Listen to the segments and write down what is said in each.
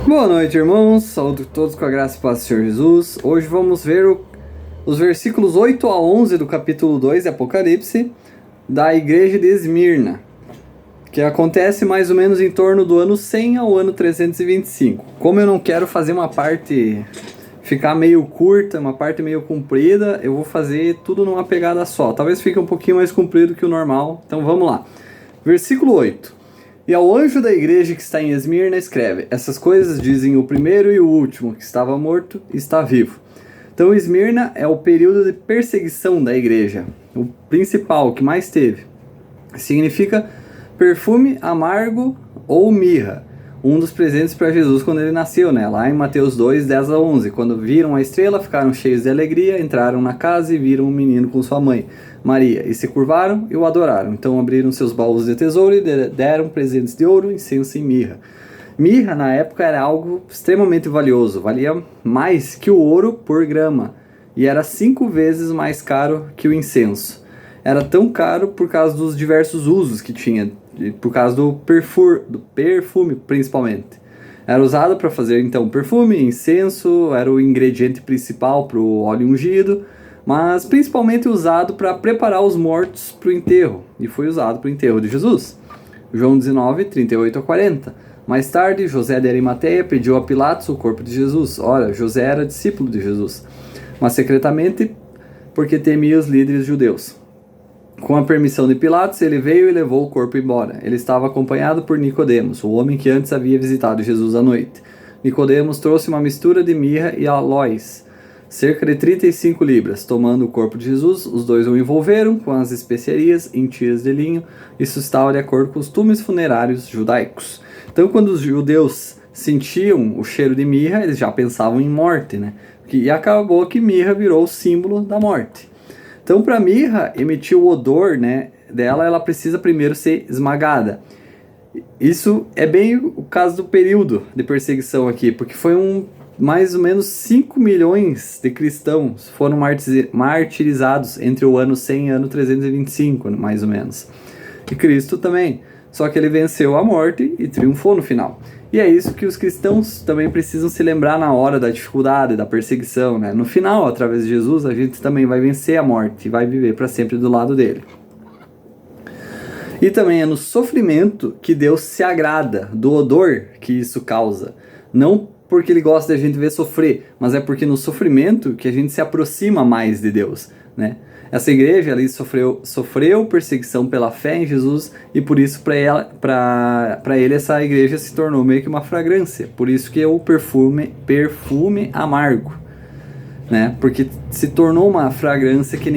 Boa noite, irmãos. Saúdo todos com a graça e paz do Senhor Jesus. Hoje vamos ver os versículos 8 a 11 do capítulo 2 de Apocalipse da igreja de Esmirna, que acontece mais ou menos em torno do ano 100 ao ano 325. Como eu não quero fazer uma parte ficar meio curta, uma parte meio comprida, eu vou fazer tudo numa pegada só. Talvez fique um pouquinho mais comprido que o normal. Então vamos lá. Versículo 8. E ao anjo da igreja que está em Esmirna escreve: essas coisas dizem o primeiro e o último, que estava morto e está vivo. Então Esmirna é o período de perseguição da igreja, o principal, o que mais teve. Significa perfume amargo ou mirra, um dos presentes para Jesus quando ele nasceu, né? Lá em Mateus 2, 10 a 11. Quando viram a estrela, ficaram cheios de alegria, entraram na casa e viram um menino com sua mãe, Maria, e se curvaram e o adoraram. Então abriram seus baús de tesouro e deram presentes de ouro, incenso e mirra. Mirra, na época, era algo extremamente valioso, valia mais que o ouro por grama, e era 5 vezes mais caro que o incenso. Era tão caro por causa dos diversos usos que tinha, por causa do perfume principalmente. Era usado para fazer então perfume, incenso, era o ingrediente principal para o óleo ungido, mas principalmente usado para preparar os mortos para o enterro, e foi usado para o enterro de Jesus. João 19, 38 a 40. Mais tarde, José de Arimateia pediu a Pilatos o corpo de Jesus. Ora, José era discípulo de Jesus, mas secretamente porque temia os líderes judeus. Com a permissão de Pilatos, ele veio e levou o corpo embora. Ele estava acompanhado por Nicodemos, o homem que antes havia visitado Jesus à noite. Nicodemos trouxe uma mistura de mirra e aloés, cerca de 35 libras. Tomando o corpo de Jesus, os dois o envolveram com as especiarias em tiras de linho. Isso estava de acordo com os costumes funerários judaicos. Então, quando os judeus sentiam o cheiro de mirra, eles já pensavam em morte, né? E acabou que mirra virou o símbolo da morte. Então, para a mirra emitir o odor, né, dela, ela precisa primeiro ser esmagada. Isso é bem o caso do período de perseguição aqui, porque foi mais ou menos 5 milhões de cristãos foram martirizados entre o ano 100 e o ano 325, mais ou menos. E Cristo também. Só que ele venceu a morte e triunfou no final. E é isso que os cristãos também precisam se lembrar na hora da dificuldade, da perseguição, né? No final, através de Jesus, a gente também vai vencer a morte e vai viver para sempre do lado dele. E também é no sofrimento que Deus se agrada do odor que isso causa. Não porque ele gosta de a gente ver sofrer, mas é porque no sofrimento que a gente se aproxima mais de Deus, né? Essa igreja ali sofreu perseguição pela fé em Jesus, e por isso para ele essa igreja se tornou meio que uma fragrância. Por isso que é o perfume amargo, né? Porque se tornou uma fragrância que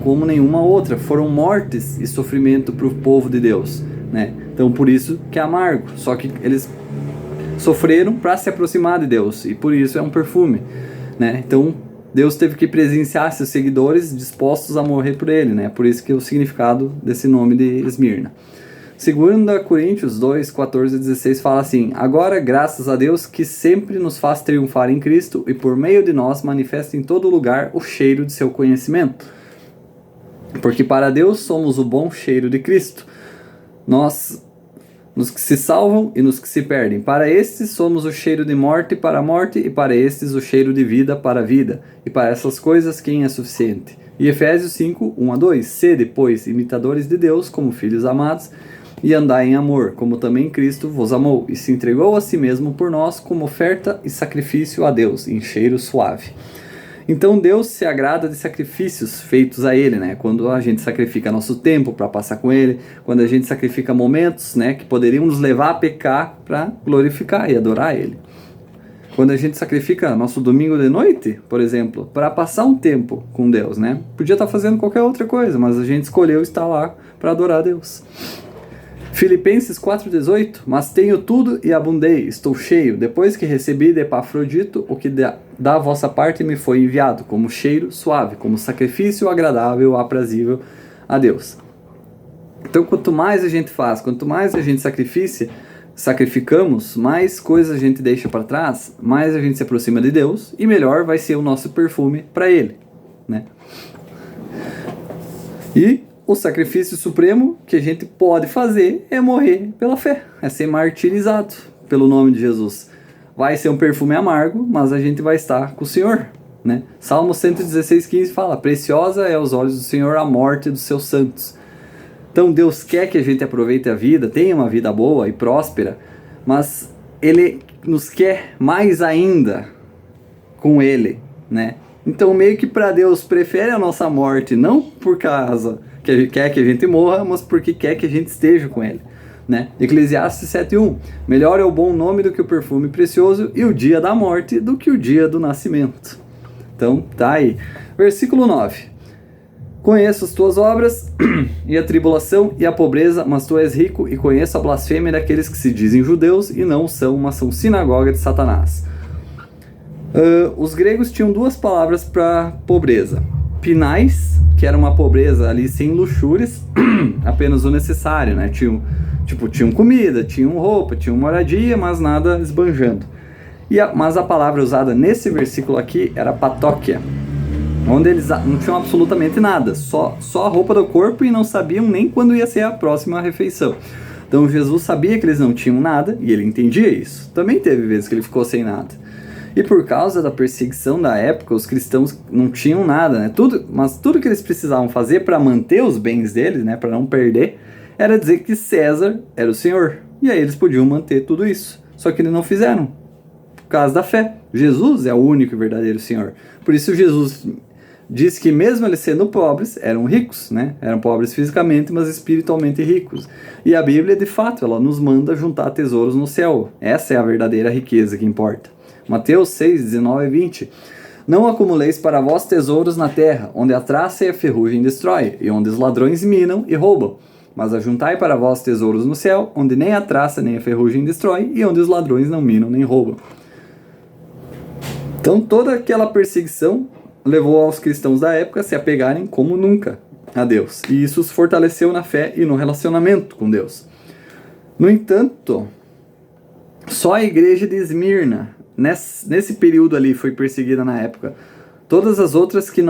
como nenhuma outra. Foram mortes e sofrimento para o povo de Deus, né? Então por isso que é amargo. Só que eles sofreram para se aproximar de Deus, e por isso é um perfume, né? Então Deus teve que presenciar seus seguidores dispostos a morrer por ele, né? Por isso que é o significado desse nome de Esmirna. 2 Coríntios 2, 14 e 16 fala assim: agora, graças a Deus que sempre nos faz triunfar em Cristo e por meio de nós manifesta em todo lugar o cheiro de seu conhecimento. Porque para Deus somos o bom cheiro de Cristo, nos que se salvam e nos que se perdem. Para estes somos o cheiro de morte para a morte, e para estes o cheiro de vida para a vida. E para essas coisas quem é suficiente? E Efésios 5, 1 a 2. Sede, pois, imitadores de Deus, como filhos amados, e andai em amor, como também Cristo vos amou, e se entregou a si mesmo por nós, como oferta e sacrifício a Deus, em cheiro suave. Então Deus se agrada de sacrifícios feitos a Ele, né? Quando a gente sacrifica nosso tempo para passar com Ele, quando a gente sacrifica momentos, né, que poderiam nos levar a pecar para glorificar e adorar Ele. Quando a gente sacrifica nosso domingo de noite, por exemplo, para passar um tempo com Deus, né? Podia estar fazendo qualquer outra coisa, mas a gente escolheu estar lá para adorar a Deus. Filipenses 4,18. Mas tenho tudo e abundei, estou cheio, depois que recebi de Epafrodito o que da vossa parte me foi enviado, como cheiro suave, como sacrifício agradável, aprazível a Deus. Então, quanto mais a gente faz, quanto mais a gente sacrificamos, mais coisas a gente deixa para trás, mais a gente se aproxima de Deus, e melhor vai ser o nosso perfume para Ele, né? E o sacrifício supremo que a gente pode fazer é morrer pela fé, é ser martirizado pelo nome de Jesus. vai ser um perfume amargo, mas a gente vai estar com o Senhor, né? Salmo 116:15 fala: preciosa é aos olhos do Senhor a morte dos seus santos. Então Deus quer que a gente aproveite a vida, tenha uma vida boa e próspera, mas Ele nos quer mais ainda com Ele, né? Então meio que para Deus prefere a nossa morte, não por causa que Ele quer que a gente morra, mas porque quer que a gente esteja com Ele, né? Eclesiastes 7:1: melhor é o bom nome do que o perfume precioso, e o dia da morte do que o dia do nascimento. Então tá aí. Versículo 9: conheço as tuas obras e a tribulação e a pobreza, mas tu és rico, e conheço a blasfêmia daqueles que se dizem judeus e não são, mas são sinagoga de Satanás. Os gregos tinham duas palavras para pobreza: pinais, que era uma pobreza ali sem luxúrias, apenas o necessário, né? Tinham comida, tinham roupa, tinham moradia, mas nada esbanjando. Mas a palavra usada nesse versículo aqui era patóquia, onde eles não tinham absolutamente nada, só a roupa do corpo, e não sabiam nem quando ia ser a próxima refeição. Então Jesus sabia que eles não tinham nada, e ele entendia isso. Também teve vezes que ele ficou sem nada. E por causa da perseguição da época, os cristãos não tinham nada, né? Mas tudo que eles precisavam fazer para manter os bens deles, né, para não perder, era dizer que César era o Senhor. E aí eles podiam manter tudo isso. Só que eles não fizeram, por causa da fé. Jesus é o único e verdadeiro Senhor. Por isso Jesus diz que mesmo eles sendo pobres, eram ricos, né? Eram pobres fisicamente, mas espiritualmente ricos. E a Bíblia, de fato, ela nos manda juntar tesouros no céu. Essa é a verdadeira riqueza que importa. Mateus 6:19-20: não acumuleis para vós tesouros na terra, onde a traça e a ferrugem destrói, e onde os ladrões minam e roubam. Mas ajuntai para vós tesouros no céu, onde nem a traça nem a ferrugem destrói, e onde os ladrões não minam nem roubam. Então toda aquela perseguição levou aos cristãos da época a se apegarem como nunca a Deus. E isso os fortaleceu na fé e no relacionamento com Deus. No entanto, só a igreja de Esmirna, nesse período ali, foi perseguida na época. Todas as outras que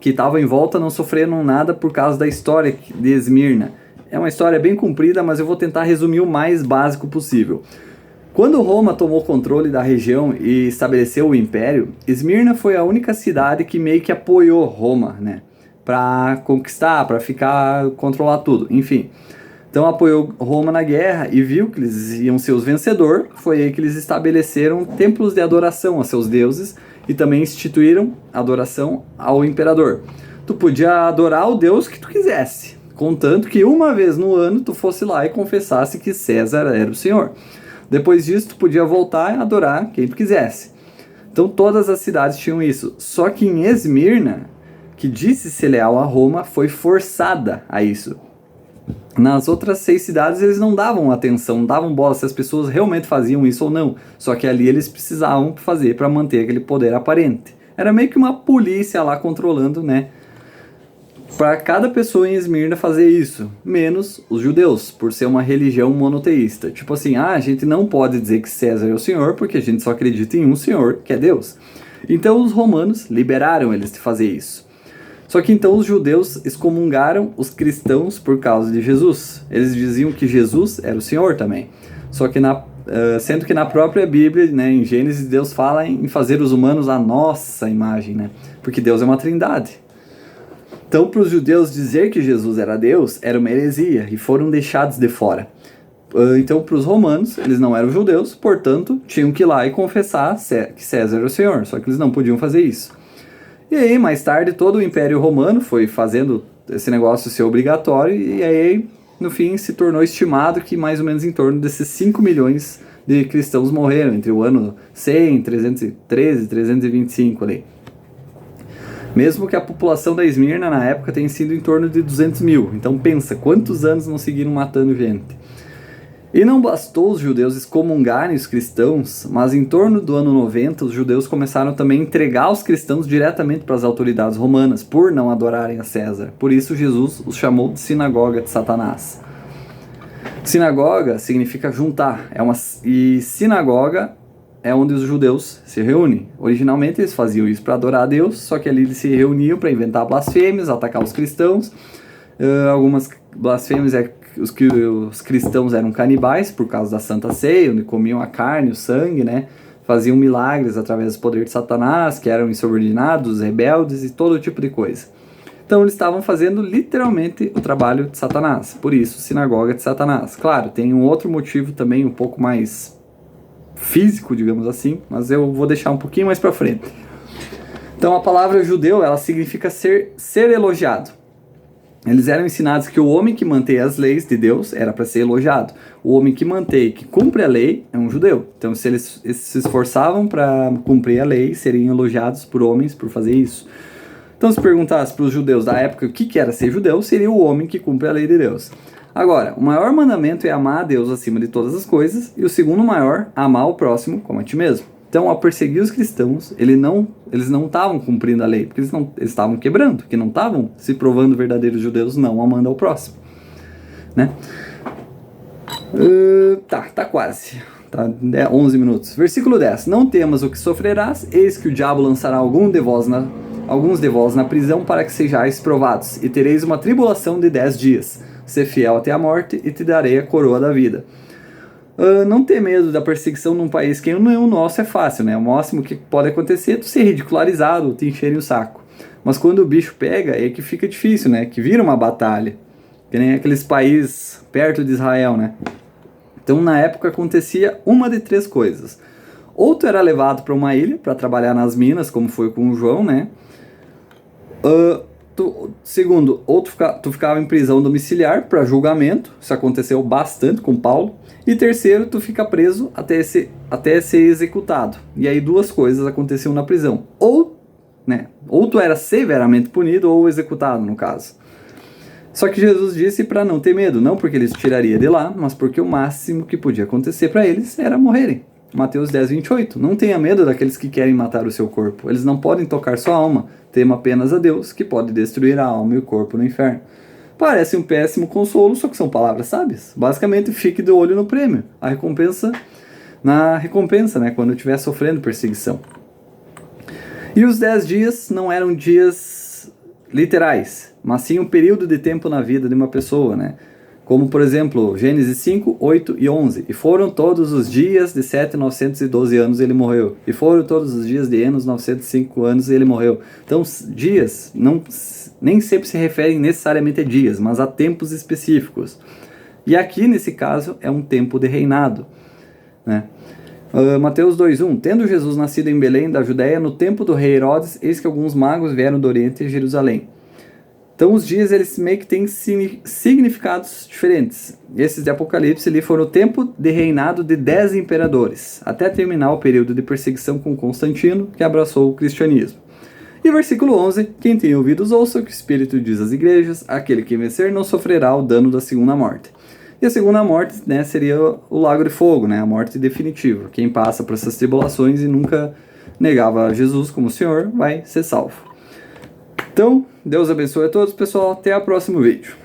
estavam em volta não sofreram nada por causa da história de Esmirna. É uma história bem comprida, mas eu vou tentar resumir o mais básico possível. Quando Roma tomou controle da região e estabeleceu o império, Esmirna foi a única cidade que meio que apoiou Roma, né? Para conquistar, para controlar tudo, enfim. Então apoiou Roma na guerra e viu que eles iam ser os vencedores. Foi aí que eles estabeleceram templos de adoração a seus deuses e também instituíram adoração ao imperador. Tu podia adorar o deus que tu quisesse, contanto que uma vez no ano tu fosse lá e confessasse que César era o Senhor. Depois disso tu podia voltar a adorar quem tu quisesse. Então todas as cidades tinham isso. Só que em Esmirna, que disse ser leal a Roma, foi forçada a isso. Nas outras 6 cidades eles não davam atenção, não davam bola se as pessoas realmente faziam isso ou não. Só que ali eles precisavam fazer para manter aquele poder aparente. Era meio que uma polícia lá controlando, né? Para cada pessoa em Esmirna fazer isso, menos os judeus, por ser uma religião monoteísta. Tipo assim, a gente não pode dizer que César é o Senhor porque a gente só acredita em um Senhor, que é Deus. Então os romanos liberaram eles de fazer isso. Só que então os judeus excomungaram os cristãos por causa de Jesus. Eles diziam que Jesus era o Senhor também. Só que sendo que na própria Bíblia, né, em Gênesis, Deus fala em fazer os humanos a nossa imagem, né? Porque Deus é uma trindade. Então, para os judeus dizer que Jesus era Deus era uma heresia e foram deixados de fora. Então, para os romanos, eles não eram judeus, portanto, tinham que ir lá e confessar que César era o Senhor. Só que eles não podiam fazer isso. E aí, mais tarde, todo o Império Romano foi fazendo esse negócio ser obrigatório, e aí, no fim, se tornou estimado que mais ou menos em torno desses 5 milhões de cristãos morreram entre o ano 100, 313, 325 ali. Mesmo que a população da Esmirna na época tenha sido em torno de 200 mil. Então pensa, quantos anos não seguiram matando gente? E não bastou os judeus excomungarem os cristãos, mas em torno do ano 90, os judeus começaram também a entregar os cristãos diretamente para as autoridades romanas, por não adorarem a César. Por isso Jesus os chamou de sinagoga de Satanás. Sinagoga significa juntar, e sinagoga é onde os judeus se reúnem. Originalmente eles faziam isso para adorar a Deus, só que ali eles se reuniam para inventar blasfêmias, atacar os cristãos. Algumas blasfêmias é os cristãos eram canibais por causa da Santa Ceia, onde comiam a carne, o sangue, né? Faziam milagres através do poder de Satanás, que eram insubordinados, rebeldes e todo tipo de coisa. Então eles estavam fazendo literalmente o trabalho de Satanás, por isso sinagoga de Satanás. Claro, tem um outro motivo também um pouco mais físico, digamos assim, mas eu vou deixar um pouquinho mais para frente. Então a palavra judeu, ela significa ser elogiado. Eles eram ensinados que o homem que mantém as leis de Deus era para ser elogiado. O homem que mantém, que cumpre a lei, é um judeu. Então se eles se esforçavam para cumprir a lei, seriam elogiados por homens por fazer isso. Então, se perguntasse para os judeus da época o que era ser judeu, seria o homem que cumpre a lei de Deus. Agora, o maior mandamento é amar a Deus acima de todas as coisas, e o segundo maior, amar o próximo como a ti mesmo. Então, ao perseguir os cristãos, eles não estavam cumprindo a lei, porque eles estavam quebrando, que não estavam se provando verdadeiros judeus, não amando ao próximo. Né? Tá quase. Tá, 11 minutos. Versículo 10. Não temas o que sofrerás, eis que o diabo lançará alguns de vós na prisão para que sejais provados, e tereis uma tribulação de 10 dias. Ser fiel até a morte, e te darei a coroa da vida. Não ter medo da perseguição num país que não é o nosso é fácil, né? O máximo que pode acontecer é tu ser ridicularizado, te encherem o saco. Mas quando o bicho pega, é que fica difícil, né? Que vira uma batalha. Que nem aqueles países perto de Israel, né? Então, na época, acontecia uma de 3 coisas. Ou tu era levado para uma ilha para trabalhar nas minas, como foi com o João, né? Segundo, ou tu ficava em prisão domiciliar para julgamento, isso aconteceu bastante com Paulo. E terceiro, tu fica preso até ser executado. E aí 2 coisas aconteciam na prisão. Ou tu era severamente punido ou executado, no caso. Só que Jesus disse para não ter medo, não porque eles tiraria de lá, mas porque o máximo que podia acontecer para eles era morrerem. Mateus 10, 28. Não tenha medo daqueles que querem matar o seu corpo. Eles não podem tocar sua alma. Tema apenas a Deus, que pode destruir a alma e o corpo no inferno. Parece um péssimo consolo, só que são palavras sábias. Basicamente, fique de olho no prêmio. Na recompensa, né? Quando estiver sofrendo perseguição. E os 10 dias não eram dias literais, mas sim um período de tempo na vida de uma pessoa, né? Como, por exemplo, Gênesis 5, 8 e 11. E foram todos os dias de Sete, 912 anos, ele morreu. E foram todos os dias de Enos, 905 anos, e ele morreu. Então, dias nem sempre se referem necessariamente a dias, mas a tempos específicos. E aqui, nesse caso, é um tempo de reinado. Né? Mateus 2:1. Tendo Jesus nascido em Belém, da Judéia, no tempo do rei Herodes, eis que alguns magos vieram do Oriente e Jerusalém. Então os dias eles meio que têm significados diferentes. Esses de Apocalipse ali foram o tempo de reinado de 10 imperadores, até terminar o período de perseguição com Constantino, que abraçou o cristianismo. E versículo 11, quem tem ouvidos ouça o que o Espírito diz às igrejas, aquele que vencer não sofrerá o dano da segunda morte. E a segunda morte, né, seria o lago de fogo, né, a morte definitiva. Quem passa por essas tribulações e nunca negava Jesus como Senhor vai ser salvo. Então, Deus abençoe a todos, pessoal. Até o próximo vídeo.